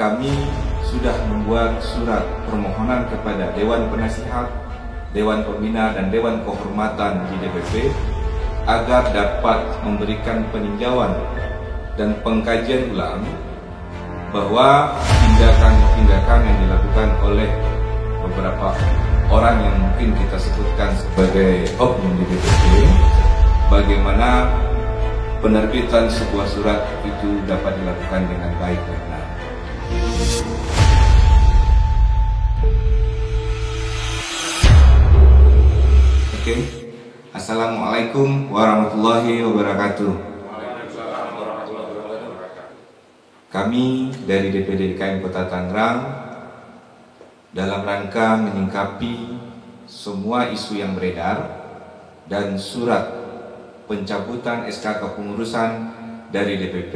kami sudah membuat surat permohonan kepada Dewan Penasihat, Dewan Pembina, dan Dewan Kehormatan di DPP agar dapat memberikan peninjauan dan pengkajian ulang bahwa tindakan-tindakan yang dilakukan oleh beberapa orang yang mungkin kita sebutkan sebagai oknum di DPP, bagaimana penerbitan sebuah surat itu dapat dilakukan dengan baik dan benar. Oke. Assalamualaikum warahmatullahi wabarakatuh. Kami dari DPD IKM Kota Tangerang dalam rangka menyingkapi semua isu yang beredar dan surat pencabutan SK kepengurusan dari DPP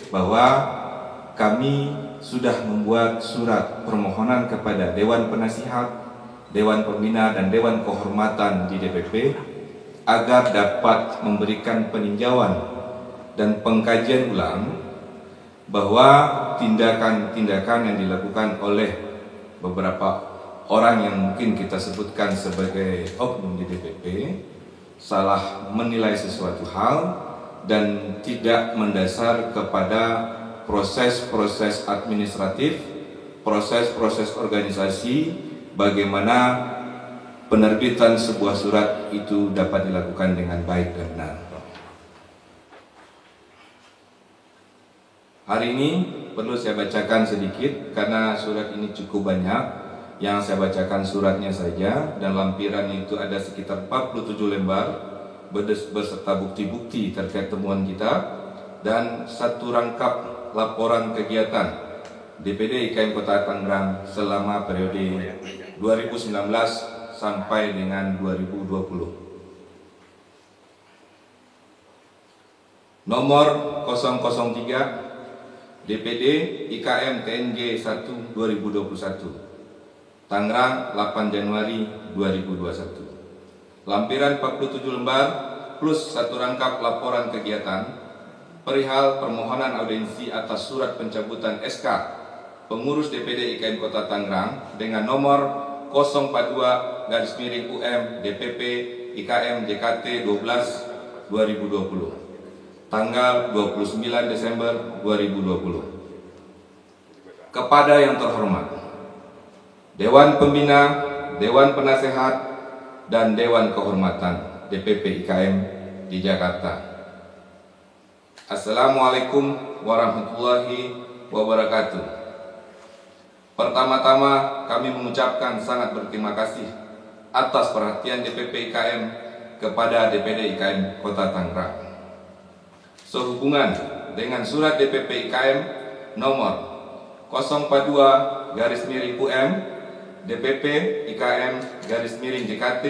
bahwa kami sudah membuat surat permohonan kepada Dewan Penasihat, Dewan Pembina, dan Dewan Kehormatan di DPP agar dapat memberikan peninjauan dan pengkajian ulang bahwa tindakan-tindakan yang dilakukan oleh beberapa orang yang mungkin kita sebutkan sebagai oknum di DPP salah menilai sesuatu hal dan tidak mendasar kepada proses-proses administratif, proses-proses organisasi, bagaimana penerbitan sebuah surat itu dapat dilakukan dengan baik dan benar. Hari ini perlu saya bacakan sedikit karena surat ini cukup banyak. Yang saya bacakan suratnya saja, dan lampirannya itu ada sekitar 47 lembar beserta bukti-bukti terkait temuan kita dan satu rangkap laporan kegiatan DPD IKM Kota Tangerang selama periode 2019 sampai dengan 2020. Nomor 003 DPD IKM TNG 1 2021 Tangerang 8 Januari 2021. Lampiran 47 lembar plus satu rangkap laporan kegiatan perihal permohonan audiensi atas surat pencabutan SK pengurus DPD IKM Kota Tangerang dengan nomor 042-UM DPP IKM JKT 12 2020 tanggal 29 Desember 2020. Kepada yang terhormat Dewan Pembina, Dewan Penasehat, dan Dewan Kehormatan DPP IKM di Jakarta. Assalamualaikum warahmatullahi wabarakatuh. Pertama-tama kami mengucapkan sangat berterima kasih atas perhatian DPP IKM kepada DPD IKM Kota Tangerang. Sehubungan dengan surat DPP IKM nomor 042-UM DPP IKM _JKT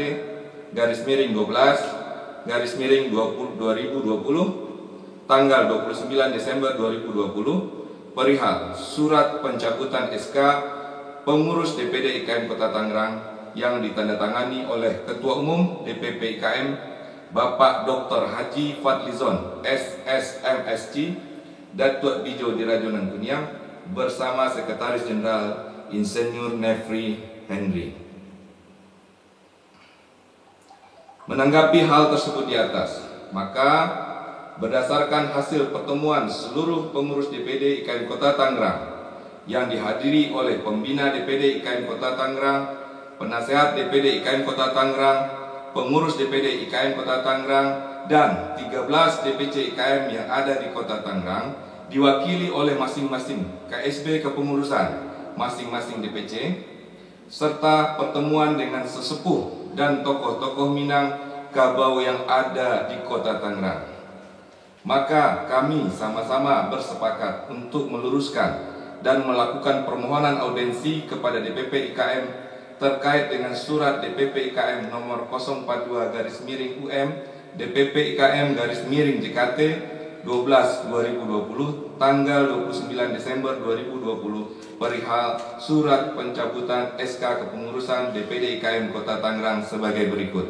_12/2020 tanggal 29 Desember 2020 perihal surat pencabutan SK pengurus DPD IKM Kota Tangerang yang ditandatangani oleh Ketua Umum DPP IKM Bapak Dr. Haji Fadlizon SSMSC Datuk Bijo Dirajonan Kuniang bersama Sekretaris Jenderal Insinyur Nefri Henry. Menanggapi hal tersebut di atas, maka berdasarkan hasil pertemuan seluruh pengurus DPD IKM Kota Tangerang yang dihadiri oleh Pembina DPD IKM Kota Tangerang, Penasehat DPD IKM Kota Tangerang, pengurus DPD IKM Kota Tangerang, dan 13 DPC IKM yang ada di Kota Tangerang diwakili oleh masing-masing KSB kepengurusan masing-masing DPC, serta pertemuan dengan sesepuh dan tokoh-tokoh Minang Kabau yang ada di Kota Tangerang. Maka kami sama-sama bersepakat untuk meluruskan dan melakukan permohonan audiensi kepada DPP IKM terkait dengan surat DPP IKM nomor 042-UM DPP IKM _JKT 12/2020 tanggal 29 Desember 2020 perihal surat pencabutan SK kepengurusan DPD IKM Kota Tangerang sebagai berikut.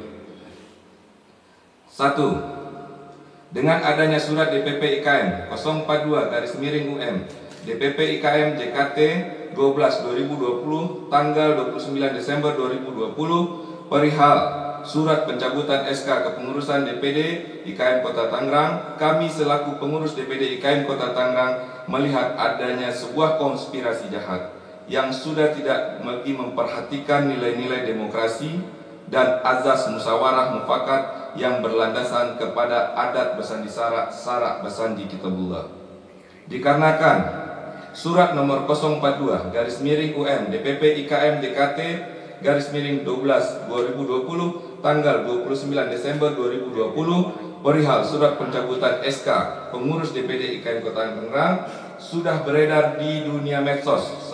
1. Dengan adanya surat DPP IKM 042-UM DPP IKM JKT 12/2020 tanggal 29 Desember 2020 perihal surat pencabutan SK kepengurusan DPD IKM Kota Tangerang, kami selaku pengurus DPD IKM Kota Tangerang melihat adanya sebuah konspirasi jahat yang sudah tidak lagi memperhatikan nilai-nilai demokrasi dan azas musyawarah mufakat yang berlandasan kepada adat Besandi Sarak Besandi Kitabullah. Dikarenakan surat nomor 042/UM DPP IKM DKT /12/2020 tanggal 29 Desember 2020 perihal surat pencabutan SK pengurus DPD IKM Kota Tangerang sudah beredar di dunia medsos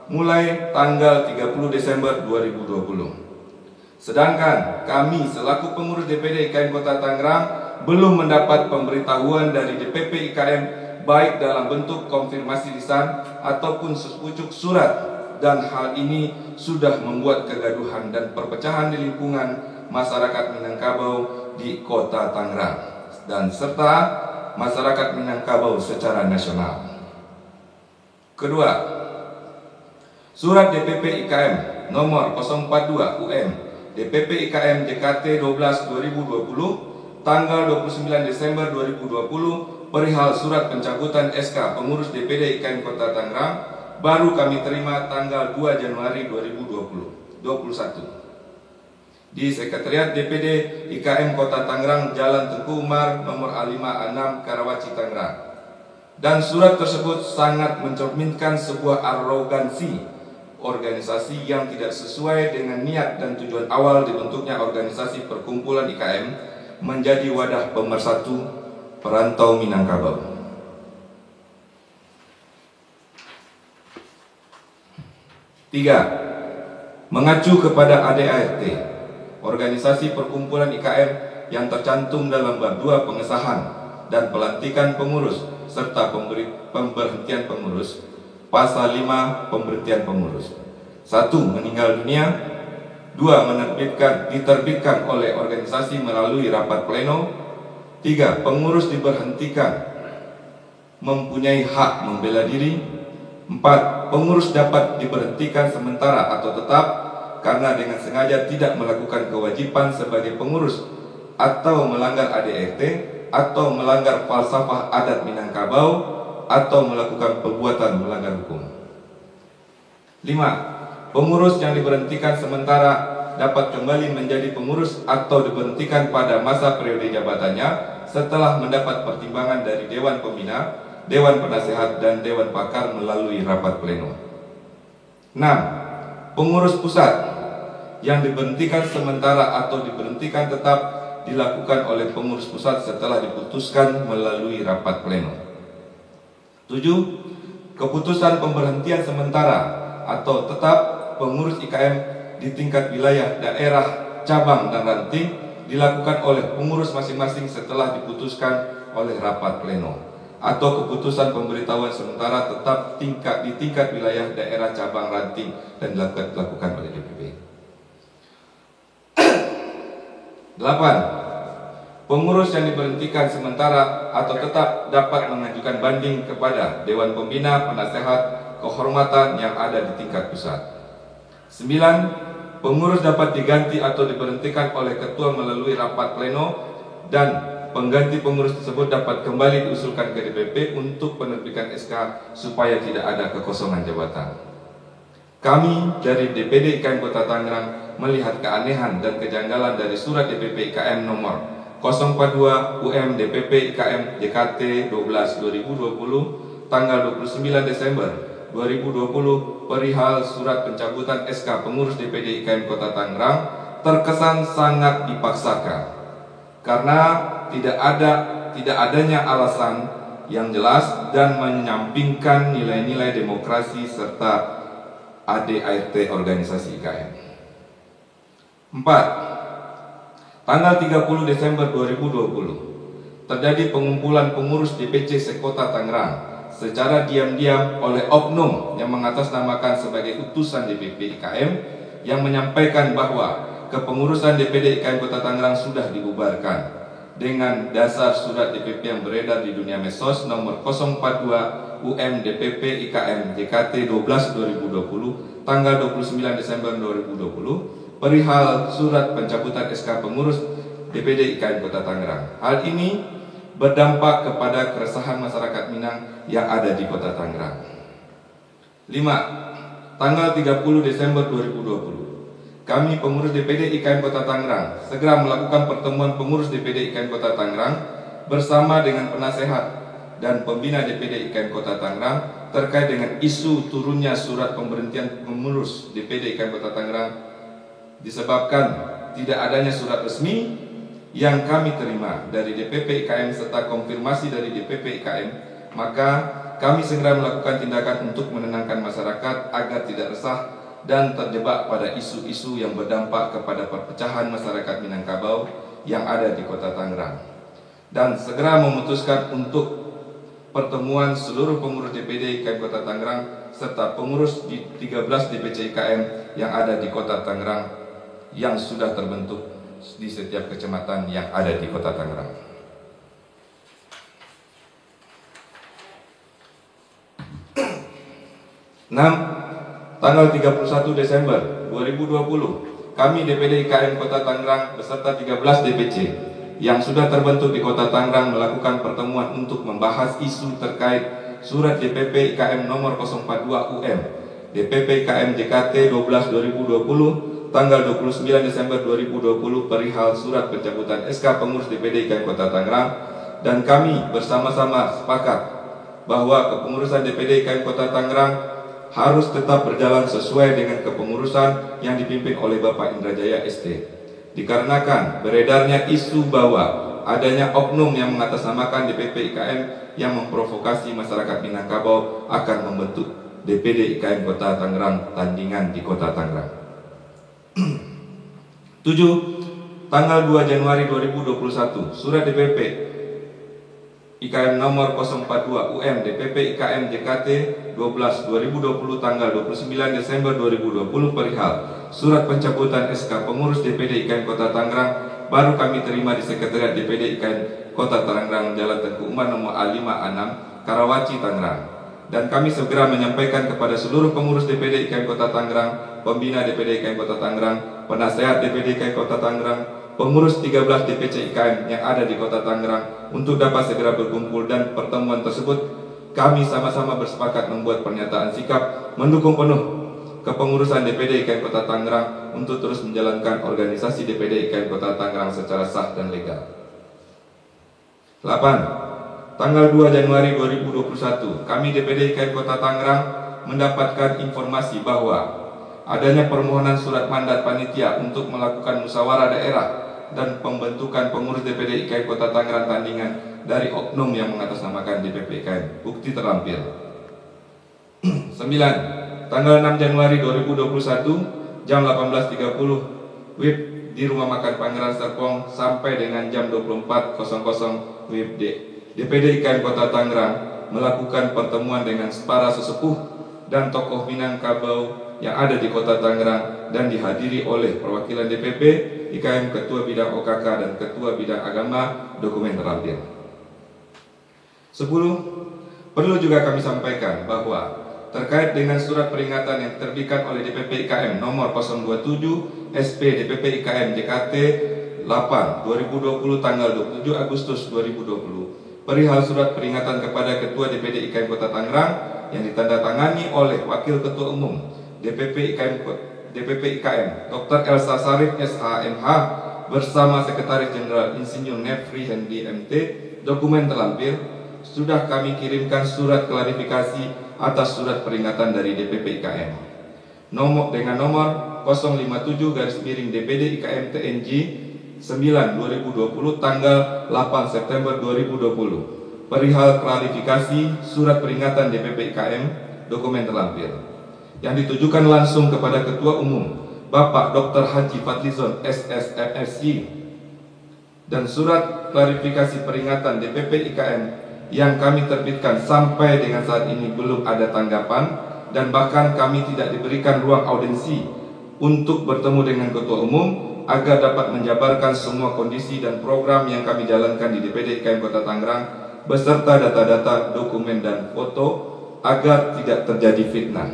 mulai tanggal 30 Desember 2020. Sedangkan kami selaku pengurus DPD IKM Kota Tangerang belum mendapat pemberitahuan dari DPP IKM baik dalam bentuk konfirmasi lisan ataupun sepucuk surat, dan hal ini sudah membuat kegaduhan dan perpecahan di lingkungan masyarakat Minangkabau di Kota Tangerang dan serta masyarakat Minangkabau secara nasional. Kedua, surat DPP IKM nomor 042 UM DPP IKM JKT 12/2020 tanggal 29 Desember 2020 perihal surat pencabutan SK pengurus DPD IKM Kota Tangerang baru kami terima tanggal 2 Januari 2021 di Sekretariat DPD IKM Kota Tangerang, Jalan Tengku Umar nomor A56 Karawaci Tangerang. Dan surat tersebut sangat mencerminkan sebuah arogansi organisasi yang tidak sesuai dengan niat dan tujuan awal dibentuknya organisasi perkumpulan IKM menjadi wadah pemersatu perantau Minangkabau. Tiga, mengacu kepada ADART, organisasi perkumpulan IKM yang tercantum dalam bab 2 pengesahan dan pelantikan pengurus serta pemberhentian pengurus, pasal 5 pemberhentian pengurus. 1. Meninggal dunia. 2. Diterbitkan oleh organisasi melalui rapat pleno. 3. Pengurus diberhentikan mempunyai hak membela diri. 4. Pengurus dapat diberhentikan sementara atau tetap karena dengan sengaja tidak melakukan kewajiban sebagai pengurus atau melanggar ADART atau melanggar falsafah adat Minangkabau atau melakukan perbuatan melanggar hukum. 5. Pengurus yang diberhentikan sementara dapat kembali menjadi pengurus atau diberhentikan pada masa periode jabatannya setelah mendapat pertimbangan dari Dewan Pembina, Dewan Penasehat, dan Dewan Pakar melalui rapat pleno. 6. Pengurus pusat yang diberhentikan sementara atau diberhentikan tetap dilakukan oleh pengurus pusat setelah diputuskan melalui rapat pleno. 7. Keputusan pemberhentian sementara atau tetap pengurus IKM di tingkat wilayah, daerah, cabang, dan ranting dilakukan oleh pengurus masing-masing setelah diputuskan oleh rapat pleno, atau keputusan pemberitahuan sementara tetap di tingkat wilayah, daerah, cabang, ranting dan dilakukan oleh DPP. 8. Pengurus yang diberhentikan sementara atau tetap dapat mengajukan banding kepada Dewan Pembina, Penasehat, Kehormatan yang ada di tingkat pusat. 9. Pengurus dapat diganti atau diberhentikan oleh ketua melalui rapat pleno dan pengganti pengurus tersebut dapat kembali diusulkan ke DPP untuk penerbitan SK supaya tidak ada kekosongan jabatan. Kami dari DPD IKM Kota Tangerang melihat keanehan dan kejanggalan dari surat DPP IKM nomor 042 UM DPP IKM JKT 12/2020 tanggal 29 Desember 2020 perihal surat pencabutan SK pengurus DPD IKM Kota Tangerang terkesan sangat dipaksakan karena tidak adanya alasan yang jelas dan menyampingkan nilai-nilai demokrasi serta ADART organisasi IKM. 4. Tanggal 30 Desember 2020 terjadi pengumpulan pengurus DPC sekota Tangerang secara diam-diam oleh oknum yang mengatasnamakan sebagai utusan DPP IKM yang menyampaikan bahwa kepengurusan DPD IKM Kota Tangerang sudah dibubarkan dengan dasar surat DPP yang beredar di dunia medsos nomor 042 UM DPP IKM JKT 12 2020 tanggal 29 Desember 2020 perihal surat pencabutan SK pengurus DPD IKM Kota Tangerang. Hal ini berdampak kepada keresahan masyarakat Minang yang ada di Kota Tangerang. 5. Tanggal 30 Desember 2020, kami pengurus DPD IKM Kota Tangerang segera melakukan pertemuan pengurus DPD IKM Kota Tangerang bersama dengan penasehat dan pembina DPD IKM Kota Tangerang terkait dengan isu turunnya surat pemberhentian pengurus DPD IKM Kota Tangerang disebabkan tidak adanya surat resmi yang kami terima dari DPP IKM serta konfirmasi dari DPP IKM, maka kami segera melakukan tindakan untuk menenangkan masyarakat agar tidak resah dan terjebak pada isu-isu yang berdampak kepada perpecahan masyarakat Minangkabau yang ada di Kota Tangerang, dan segera memutuskan untuk pertemuan seluruh pengurus DPD IKM Kota Tangerang serta pengurus di 13 DPC IKM yang ada di Kota Tangerang yang sudah terbentuk di setiap kecamatan yang ada di Kota Tangerang. 6. Tanggal 31 Desember 2020, kami DPD IKM Kota Tangerang beserta 13 DPC yang sudah terbentuk di Kota Tangerang melakukan pertemuan untuk membahas isu terkait surat DPP IKM nomor 042 UM DPP IKM JKT 12 2020 tanggal 29 Desember 2020 perihal surat pencabutan SK pengurus DPD IKM Kota Tangerang, dan kami bersama-sama sepakat bahwa kepengurusan DPD IKM Kota Tangerang harus tetap berjalan sesuai dengan kepengurusan yang dipimpin oleh Bapak Indrajaya ST. Dikarenakan beredarnya isu bahwa adanya oknum yang mengatasnamakan DPP IKM yang memprovokasi masyarakat Minangkabau akan membentuk DPD IKM Kota Tangerang tandingan di Kota Tangerang. 7. Tanggal 2 Januari 2021, surat DPP IKM nomor 042 UM DPP IKM JKT 12 2020 tanggal 29 Desember 2020 perihal surat pencabutan SK pengurus DPD IKM Kota Tangerang baru kami terima di Sekretariat DPD IKM Kota Tangerang, Jalan Tengku Umar nomor A5A6, Karawaci, Tangerang. Dan kami segera menyampaikan kepada seluruh pengurus DPD IKM Kota Tangerang, pembina DPD IKM Kota Tangerang, penasehat DPD IKM Kota Tangerang, pengurus 13 DPC IKM yang ada di Kota Tangerang untuk dapat segera berkumpul, dan pertemuan tersebut kami sama-sama bersepakat membuat pernyataan sikap mendukung penuh kepengurusan DPD IKM Kota Tangerang untuk terus menjalankan organisasi DPD IKM Kota Tangerang secara sah dan legal. 8. Tanggal 2 Januari 2021, kami DPD IKM Kota Tangerang mendapatkan informasi bahwa adanya permohonan surat mandat panitia untuk melakukan musyawarah daerah dan pembentukan pengurus DPD IKM Kota Tangerang tandingan dari oknum yang mengatasnamakan DPP IKM. Bukti terlampir. 9. Tanggal 6 Januari 2021 jam 18.30 WIB di Rumah Makan Pangeran Serpong sampai dengan jam 24.00 WIB DPD IKM Kota Tangerang melakukan pertemuan dengan para sesepuh dan tokoh Minangkabau yang ada di Kota Tangerang dan dihadiri oleh perwakilan DPP IKM, Ketua Bidang OKK dan Ketua Bidang Agama. Dokumen terlampir. 10. Perlu juga kami sampaikan bahwa terkait dengan surat peringatan yang diterbitkan oleh DPP IKM nomor 027 SP DPP IKM JKT 8 2020 tanggal 27 Agustus 2020 perihal surat peringatan kepada Ketua DPD IKM Kota Tangerang yang ditandatangani oleh Wakil Ketua Umum DPP IKM Dr. Elsa Sarif SHMH bersama Sekretaris Jenderal Insinyur Nefri Hendi MT. Dokumen terlampir sudah kami kirimkan surat klarifikasi atas surat peringatan dari DPP IKM dengan nomor 057 DPD IKM TNJ 9 2020 tanggal 8 September 2020 perihal klarifikasi surat peringatan DPP IKM. Dokumen terlampir yang ditujukan langsung kepada Ketua Umum Bapak Dr. Haji Fadlizon SSMSI, dan surat klarifikasi peringatan DPP IKM yang kami terbitkan sampai dengan saat ini belum ada tanggapan, dan bahkan kami tidak diberikan ruang audiensi untuk bertemu dengan Ketua Umum agar dapat menjabarkan semua kondisi dan program yang kami jalankan di DPD IKM Kota Tangerang beserta data-data, dokumen dan foto agar tidak terjadi fitnah.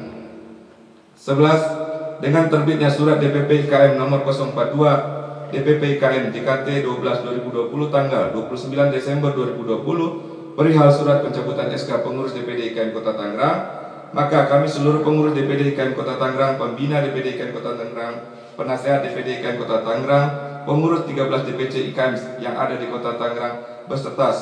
11. Dengan terbitnya surat DPP IKM nomor 042 DPP IKM JKT 12/2020 tanggal 29 Desember 2020 perihal surat pencabutan SK pengurus DPD IKM Kota Tangerang, maka kami seluruh pengurus DPD IKM Kota Tangerang, pembina DPD IKM Kota Tangerang, penasehat DPD IKM Kota Tangerang, pengurus 13 DPC IKM yang ada di Kota Tangerang beserta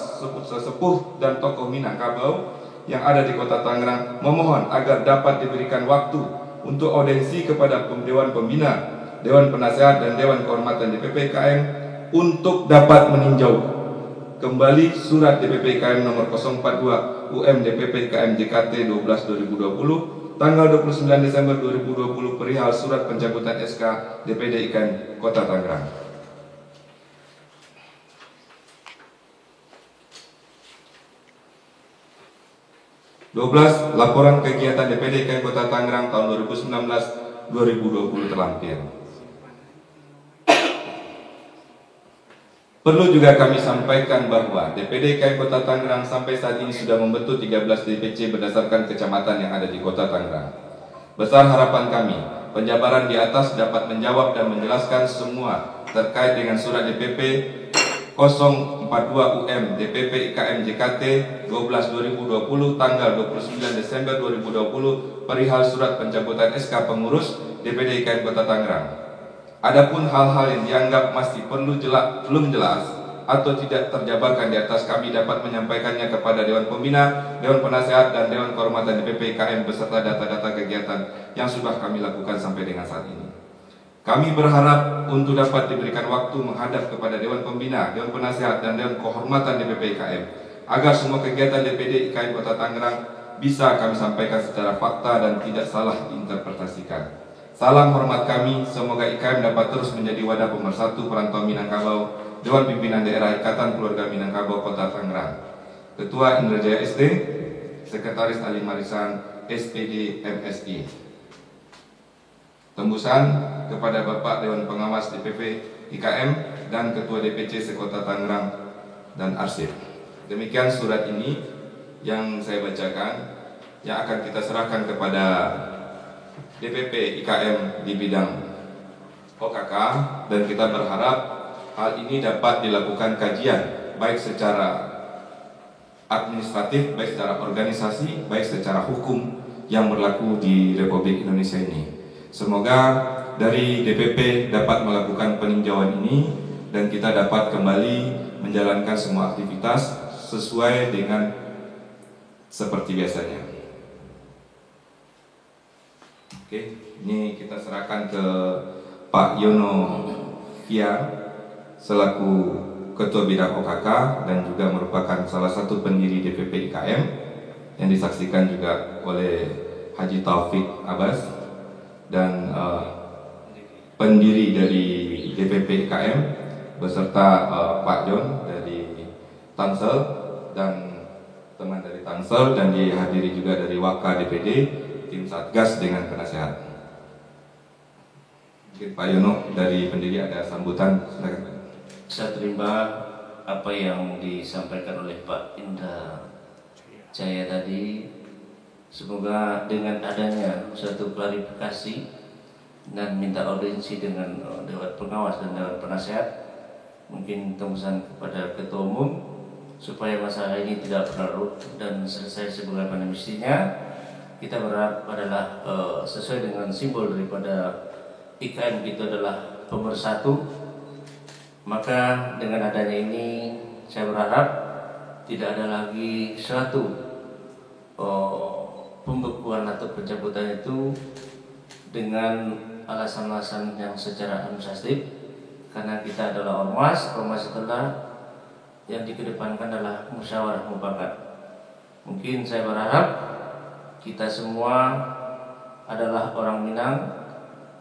sesepuh dan tokoh Minangkabau yang ada di Kota Tangerang memohon agar dapat diberikan waktu untuk audensi kepada Dewan Pembina, Dewan Penasehat dan Dewan Kehormatan DPP IKM untuk dapat meninjau kembali surat DPP IKM nomor 042 UM DPP IKM JKT 12/2020 tanggal 29 Desember 2020 perihal surat pencabutan SK DPD IKM Kota Tangerang. Laporan kegiatan DPD IKM Kota Tangerang tahun 2019-2020 terlampir. Perlu juga kami sampaikan bahwa DPD IKM Kota Tangerang sampai saat ini sudah membentuk 13 DPC berdasarkan kecamatan yang ada di Kota Tangerang. Besar harapan kami, penjabaran di atas dapat menjawab dan menjelaskan semua terkait dengan surat DPP 042 UM DPP IKM JKT 12/2020 tanggal 29 Desember 2020 perihal surat pencabutan SK pengurus DPD IKM Kota Tangerang. Adapun hal-hal yang dianggap masih belum jelas atau tidak terjabarkan di atas, kami dapat menyampaikannya kepada Dewan Pembina, Dewan Penasehat dan Dewan Kehormatan DPP IKM beserta data-data kegiatan yang sudah kami lakukan sampai dengan saat ini. Kami berharap untuk dapat diberikan waktu menghadap kepada Dewan Pembina, Dewan Penasehat dan Dewan Kehormatan DPP IKM agar semua kegiatan DPD IKM Kota Tangerang bisa kami sampaikan secara fakta dan tidak salah diinterpretasikan. Salam hormat kami, semoga IKM dapat terus menjadi wadah pemersatu perantau Minangkabau, Dewan Pimpinan Daerah Ikatan Keluarga Minangkabau Kota Tangerang. Ketua Indra Jaya SD, Sekretaris Ali Marisan SPD MSI. Tembusan kepada Bapak Dewan Pengawas DPP IKM dan Ketua DPC Sekota Tangerang dan Arsip. Demikian surat ini yang saya bacakan, yang akan kita serahkan kepada DPP IKM di bidang OKK, dan kita berharap hal ini dapat dilakukan kajian baik secara administratif, baik secara organisasi, baik secara hukum yang berlaku di Republik Indonesia ini. Semoga dari DPP dapat melakukan peninjauan ini dan kita dapat kembali menjalankan semua aktivitas sesuai dengan seperti biasanya. Oke, ini kita serahkan ke Pak Yono Fiar selaku Ketua Bidang OKK dan juga merupakan salah satu pendiri DPP IKM yang disaksikan juga oleh Haji Taufik Abbas dan pendiri dari DPP IKM beserta Pak John dari Tangsel dan teman dari Tangsel, dan dihadiri juga dari Waka DPD, tim Satgas dengan penasehat. Mungkin Pak Yono dari pendiri ada sambutan, silakan. Saya terima apa yang disampaikan oleh Pak Indra Jaya tadi. Semoga dengan adanya suatu klarifikasi dan minta audiensi dengan Dewan Pengawas dan Dewan Penasehat, mungkin tembusan kepada Ketua Umum supaya masalah ini tidak berlarut dan selesai sebagaimana mestinya. Kita berharap adalah sesuai dengan simbol daripada IKM itu adalah pemersatu. Maka dengan adanya ini saya berharap tidak ada lagi suatu pembekuan atau pencabutan itu dengan alasan-alasan yang secara administratif, karena kita adalah ormas adalah yang dikedepankan adalah musyawarah mufakat. Mungkin saya berharap kita semua adalah orang Minang,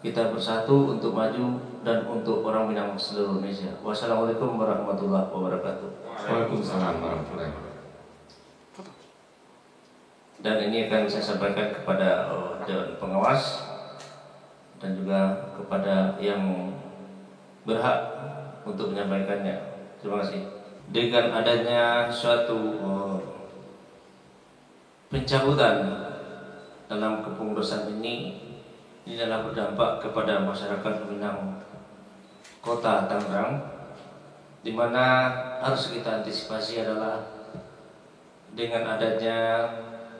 kita bersatu untuk maju dan untuk orang Minang seluruh Indonesia. Wassalamualaikum warahmatullahi wabarakatuh. Waalaikumsalam warahmatullahi wabarakatuh. Dan ini akan saya sampaikan kepada Dewan Pengawas dan juga kepada yang berhak untuk menyampaikannya. Terima kasih. Dengan adanya suatu pencabutan dalam kepengurusan ini adalah berdampak kepada masyarakat Minang Kota Tangerang, di mana harus kita antisipasi adalah dengan adanya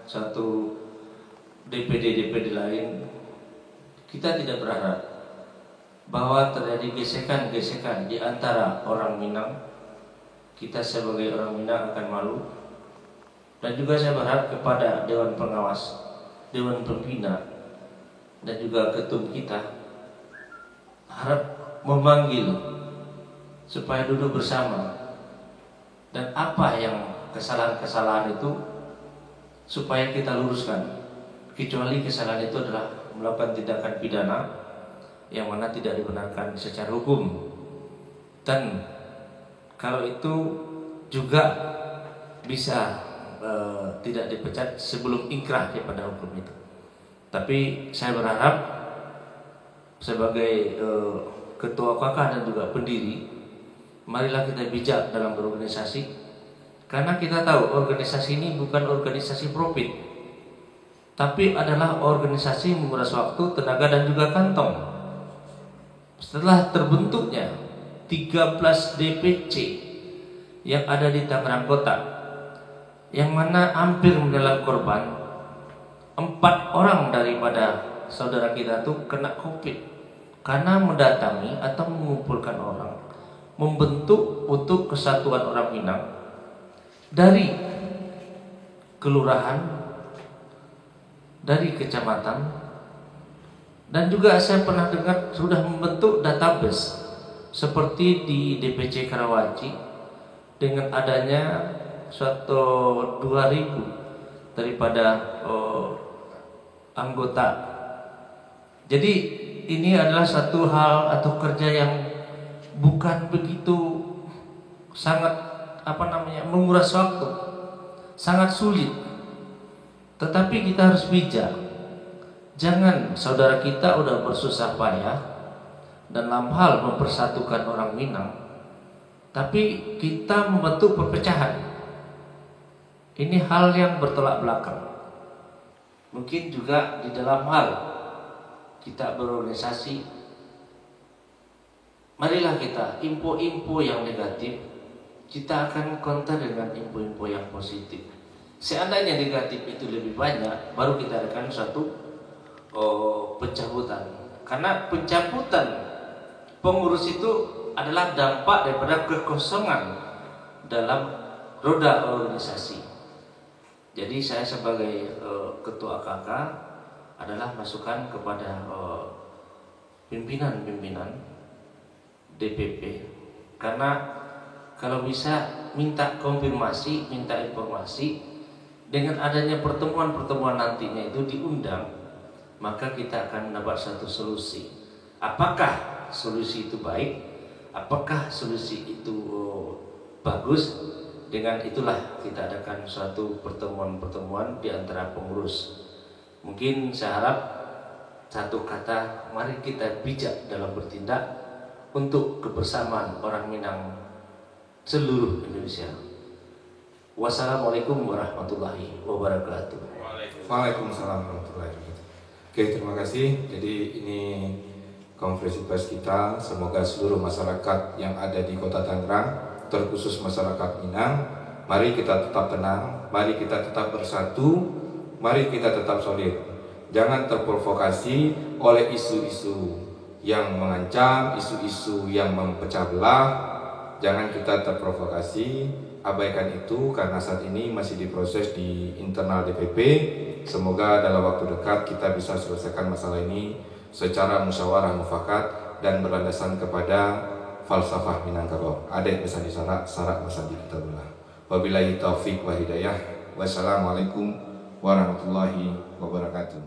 satu DPD lain, kita tidak berharap bahwa terjadi gesekan-gesekan di antara orang Minang. Kita sebagai orang Minang akan malu, dan juga saya berharap kepada Dewan Pengawas, Dewan Pembina, dan juga ketum kita, harap memanggil supaya duduk bersama, dan apa yang kesalahan-kesalahan itu supaya kita luruskan, kecuali kesalahan itu adalah melakukan tindakan pidana yang mana tidak dibenarkan secara hukum. Dan kalau itu juga bisa tidak dipecat sebelum ingkrah daripada hukum itu. Tapi saya berharap sebagai ketua KK dan juga pendiri, marilah kita bijak dalam berorganisasi, karena kita tahu organisasi ini bukan organisasi profit, tapi adalah organisasi menguras waktu, tenaga, dan juga kantong. Setelah terbentuknya 13 DPC yang ada di Tangerang Kota, yang mana hampir menelan korban, 4 orang daripada saudara kita tuh kena COVID karena mendatangi atau mengumpulkan orang, membentuk untuk kesatuan orang Minang dari kelurahan, dari kecamatan, dan juga saya pernah dengar sudah membentuk database seperti di DPC Karawaci dengan adanya suatu 2.000 daripada anggota. Jadi ini adalah satu hal atau kerja yang bukan begitu sangat menguras waktu, sangat sulit. Tetapi kita harus bijak. Jangan saudara kita udah bersusah payah dalam hal mempersatukan orang Minang, tapi kita membentuk perpecahan. Ini hal yang bertolak belakang. Mungkin juga di dalam hal kita berorganisasi, marilah kita info-info yang negatif kita akan counter dengan info-info yang positif. Seandainya negatif itu lebih banyak, baru kita akan suatu pencabutan. Karena pencabutan pengurus itu adalah dampak daripada kekosongan dalam roda organisasi. Jadi saya sebagai ketua KK adalah masukan kepada pimpinan-pimpinan DPP, karena kalau bisa minta konfirmasi, minta informasi, dengan adanya pertemuan-pertemuan nantinya itu diundang, maka kita akan mendapat satu solusi. Apakah solusi itu baik? Apakah solusi itu bagus? Dengan itulah kita adakan suatu pertemuan-pertemuan di antara pengurus. Mungkin saya harap satu kata, mari kita bijak dalam bertindak untuk kebersamaan orang Minang seluruh Indonesia. Wassalamualaikum warahmatullahi wabarakatuh. Waalaikumsalam warahmatullahi wabarakatuh. Oke, terima kasih. Jadi ini konferensi pers kita. Semoga seluruh masyarakat yang ada di Kota Tangerang, terkhusus masyarakat Minang, mari kita tetap tenang, mari kita tetap bersatu, mari kita tetap solid. Jangan terprovokasi oleh isu-isu yang mengancam, isu-isu yang memecah belah. Jangan kita terprovokasi, abaikan itu, karena saat ini masih diproses di internal DPP. Semoga dalam waktu dekat kita bisa selesaikan masalah ini secara musyawarah mufakat dan berlandasan kepada falsafah Minangkabau. Adek pesan di syarat pesan di kitabullah. Wabillahi taufiq wa hidayah. Wassalamualaikum warahmatullahi wabarakatuh.